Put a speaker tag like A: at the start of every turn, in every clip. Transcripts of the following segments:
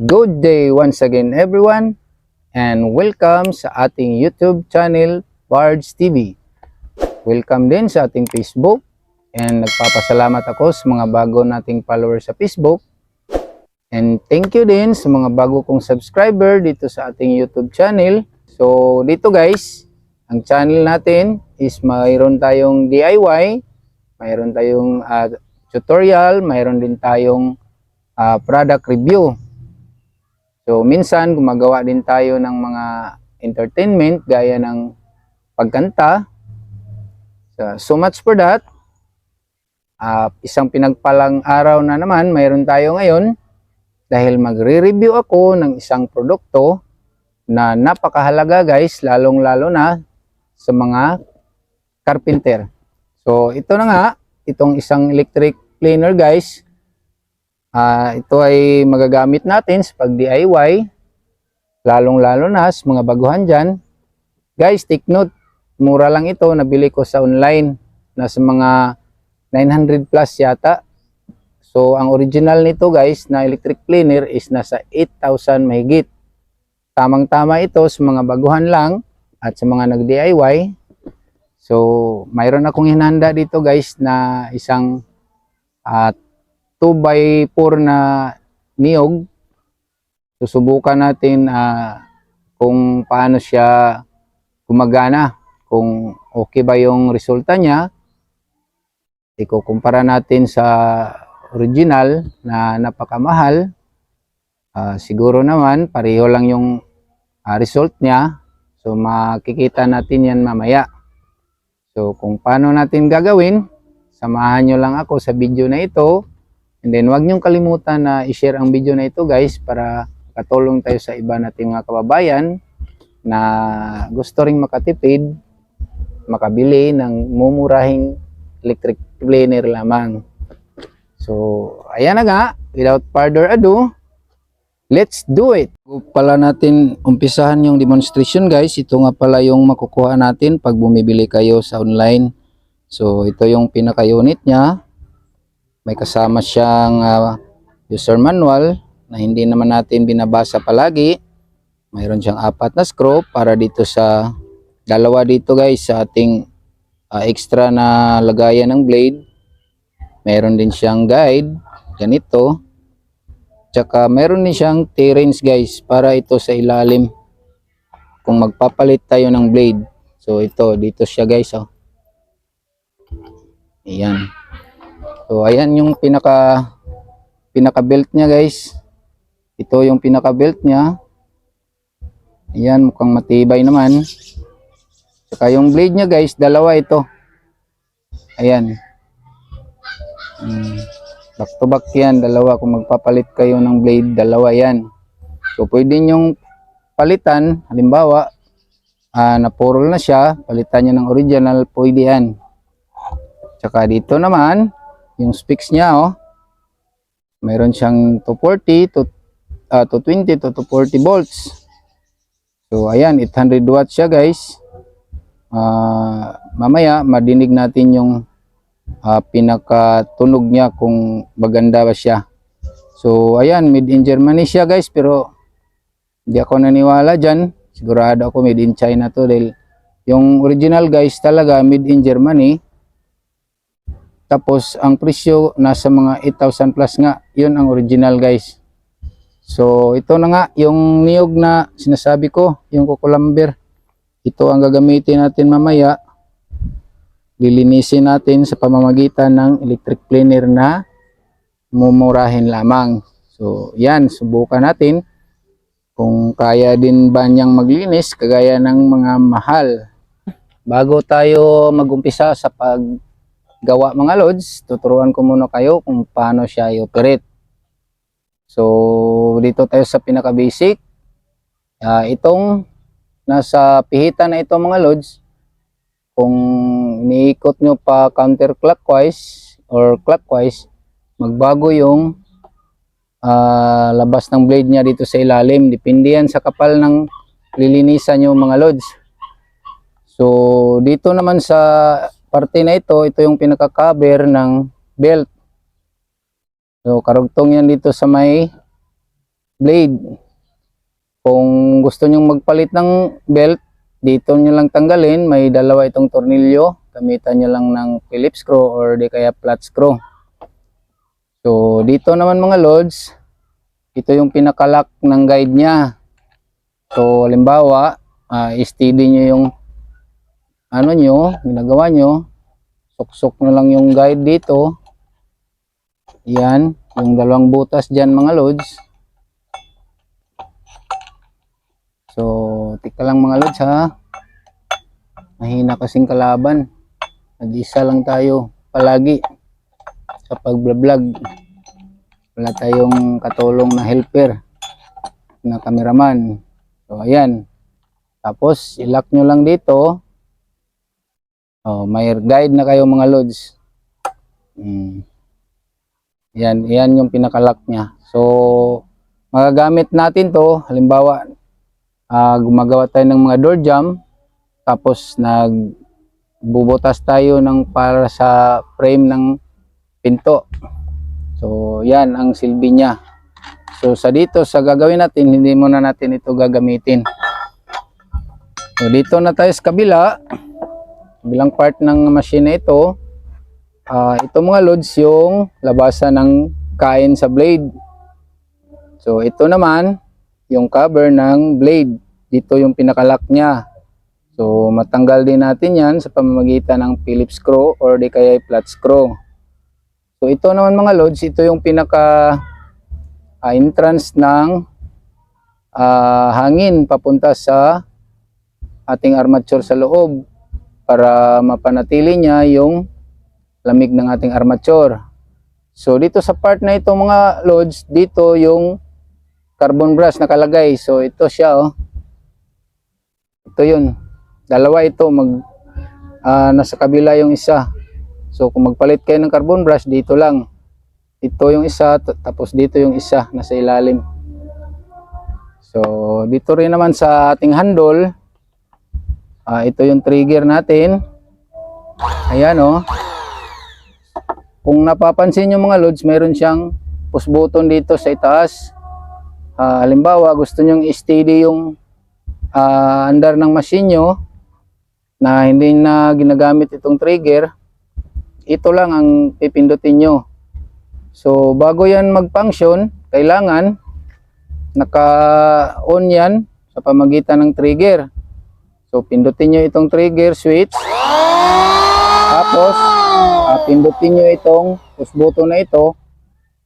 A: Good day once again everyone and welcome sa ating YouTube channel Bards TV. Welcome din sa ating Facebook and nagpapasalamat ako sa mga bago nating followers sa Facebook. And thank you din sa mga bago kong subscriber dito sa ating YouTube channel. So dito guys, ang channel natin is mayroon tayong DIY, mayroon tayong tutorial, mayroon din tayong product review. So minsan gumagawa din tayo ng mga entertainment gaya ng pagkanta. So much for that. Isang pinagpalang araw na naman mayroon tayo ngayon dahil magre-review ako ng isang produkto na napakahalaga guys, lalong-lalo na sa mga carpenter. So ito na nga, itong isang electric planer guys. Ito ay magagamit natin sa pag-DIY, lalong-lalo na sa mga baguhan dyan. Guys, take note, mura lang ito, nabili ko sa online, nasa mga 900 plus yata. So, ang original nito guys, na electric planer is nasa 8,000 mahigit. Tamang-tama ito sa mga baguhan lang at sa mga nag-DIY. So, mayroon akong hinanda dito guys na isang 2x4 na niyog. Susubukan natin kung paano siya gumagana, kung okay ba yung resulta niya. Ikukumpara natin sa original na napakamahal. Siguro naman pareho lang yung result niya. So makikita natin yan mamaya. So kung paano natin gagawin, samahan nyo lang ako sa video na ito. And then huwag niyong kalimutan na i-share ang video na ito guys para katulong tayo sa iba nating mga kababayan na gusto ring makatipid, makabili ng mumurahing electric planer lamang. So ayan na nga, without further ado, let's do it! Kung pala natin umpisahan yung demonstration guys, ito nga pala yung makukuha natin pag bumibili kayo sa online. So ito yung pinaka-unit niya. May kasama siyang user manual na hindi naman natin binabasa palagi. Mayroon siyang 4 na screw para dito sa dalawa dito guys sa ating extra na lagayan ng blade. Mayroon din siyang guide ganito. Tsaka mayroon din siyang T-rings guys para ito sa ilalim kung magpapalit tayo ng blade. So ito dito siya guys Ayan. So ayan yung pinaka belt niya guys. Ito yung pinaka belt niya. Ayan, mukhang matibay naman. Saka yung blade niya guys, dalawa ito. Ayan. Back to back yan, dalawa. Kung magpapalit kayo ng blade, dalawa yan. So pwede nyong palitan, halimbawa napurol na siya, palitan niya ng original, pwede yan. Saka dito naman yung specs niya mayroon siyang 240 to 220 to 240 volts. So ayan, 800 watts siya guys. Mamaya madinig natin yung pinakatunog niya kung maganda ba siya. So ayan, made in Germany siya guys, pero hindi ako naniwala dyan. Sigurado ako made in China to dahil yung original guys talaga made in Germany. Tapos ang presyo nasa mga 8,000 plus nga, yun ang original guys. So ito na nga yung niyog na sinasabi ko, yung kukulamber. Ito ang gagamitin natin mamaya. Lilinisin natin sa pamamagitan ng electric planer na mumurahin lamang. So yan, subukan natin kung kaya din ba niyang maglinis kagaya ng mga mahal. Bago tayo magumpisa sa paggawa mga loads, tuturuan ko muna kayo kung paano siya i-operate. So dito tayo sa pinaka basic. Itong nasa pihitan na ito mga loads, kung iniikot nyo pa counterclockwise or clockwise, magbago yung labas ng blade niya dito sa ilalim. Depende yan sa kapal ng lilinisan nyo mga loads. So dito naman sa parte na ito yung pinaka-cover ng belt. So karugtong yan dito sa may blade. Kung gusto nyong magpalit ng belt, dito nyo lang tanggalin. May dalawa itong tornilyo. Gamitan nyo lang ng Phillips screw or di kaya flat screw. So dito naman mga lods, ito yung pinakalock ng guide niya. So halimbawa, steady nyo yung ginagawa nyo. Suksok na lang yung guide dito. Yan, yung dalawang butas dyan mga lods. So, tika lang mga lods ha. Mahina kasing kalaban. Nag-isa lang tayo palagi sa pag-vlog. Wala tayong katulong na helper na cameraman. So, ayan. Tapos, ilock nyo lang dito. Oh, may guide na kayo mga lods. Yan yung pinakalock niya. So, magagamit natin to. Halimbawa, gumagawa tayo ng mga door jamb, tapos nagbubutas tayo para sa frame ng pinto. So yan ang silbi niya. So sa gagawin natin, hindi muna natin ito gagamitin. So dito na tayo sa kabilang part ng machine na ito. Ito mga loads yung labasan ng kain sa blade. So ito naman yung cover ng blade. Dito yung pinakalock niya. So matanggal din natin yan sa pamamagitan ng Phillips screw or di kaya flat screw. So ito naman mga loads, ito yung pinaka entrance ng hangin papunta sa ating armature sa loob para mapanatili niya yung lamig ng ating armature. So dito sa part na ito mga loads, dito yung carbon brush nakalagay. So ito siya Ito yun. Dalawa ito. Nasa kabila yung isa. So kung magpalit kayo ng carbon brush, dito lang. Ito yung isa, tapos dito yung isa. Nasa ilalim. So dito rin naman sa ating handle. Ito yung trigger natin. Ayan Kung napapansin nyo mga loads, meron siyang push button dito sa itaas. Halimbawa, gusto nyong i-steady yung andar ng machine nyo na hindi na ginagamit itong trigger, ito lang ang pipindutin nyo. So bago yan mag-function, kailangan naka-on yan sa pamagitan ng trigger. So pindutin nyo itong trigger switch, tapos pindutin nyo itong push button na ito,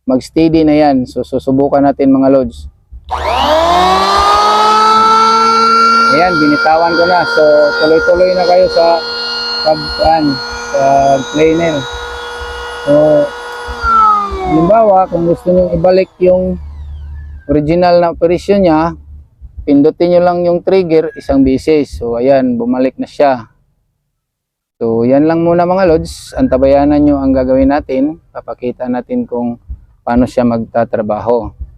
A: mag-steady na yan. So susubukan natin mga loads. Ayan, binitawan ko na. So, tuloy-tuloy na kayo sa planer. So, halimbawa, kung gusto nyo ibalik yung original na operasyon niya, pindutin nyo lang yung trigger isang beses. So, ayan, bumalik na siya. So, yan lang muna mga loads. Antabayanan nyo ang gagawin natin. Papakita natin kung paano siya magtatrabaho.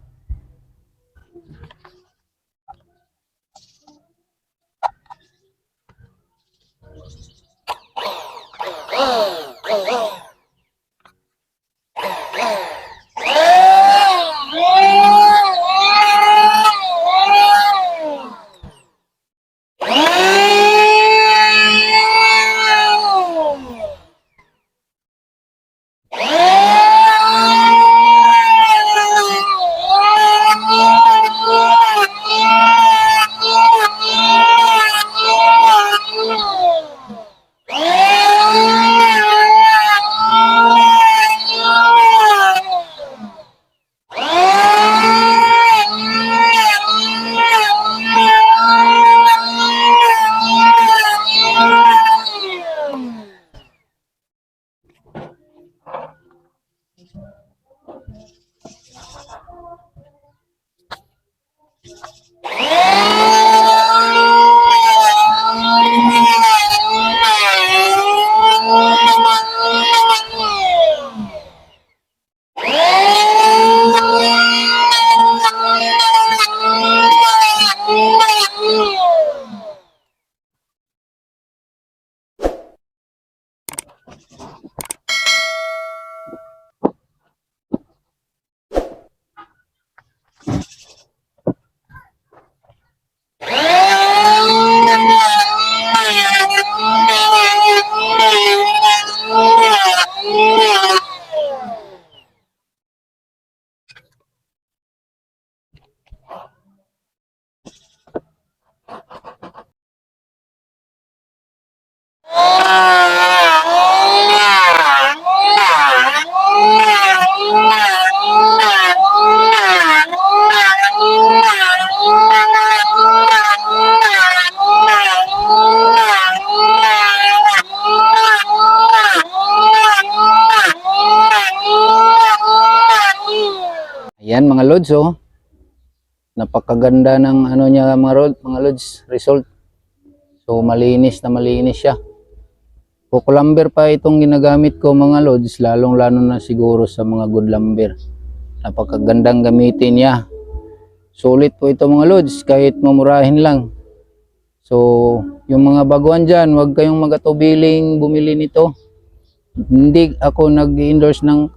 A: lods, oh. Napakaganda ng ano niya mga lods, result. So malinis siya. Coco lumber pa itong ginagamit ko mga lods, lalong-lalo na siguro sa mga good lumber. Napakagandang gamitin niya. Sulit po ito mga lods, kahit mamurahin lang. So, yung mga baguhan dyan, huwag kayong magatubiling bumili nito. Hindi ako nag-endorse ng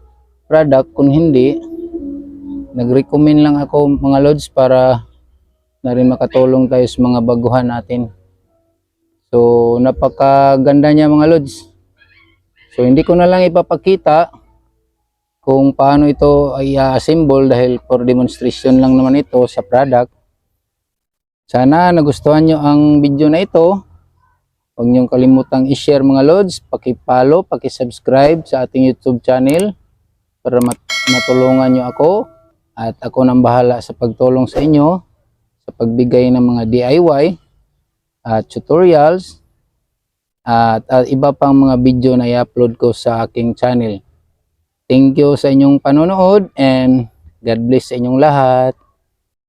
A: product, kung hindi, nag-recommend lang ako mga lods para na rin makatulong tayo sa mga baguhan natin. So, napakaganda niya mga lods. So, hindi ko na lang ipapakita kung paano ito ay assemble dahil for demonstration lang naman ito sa product. Sana nagustuhan nyo ang video na ito. Huwag niyong kalimutang i-share mga lods, paki-follow, paki-subscribe sa ating YouTube channel para matulungan nyo ako at ako nang bahala sa pagtulong sa inyo sa pagbigay ng mga DIY at tutorials at iba pang mga video na i-upload ko sa aking channel. Thank you sa inyong panonood and God bless sa inyong lahat.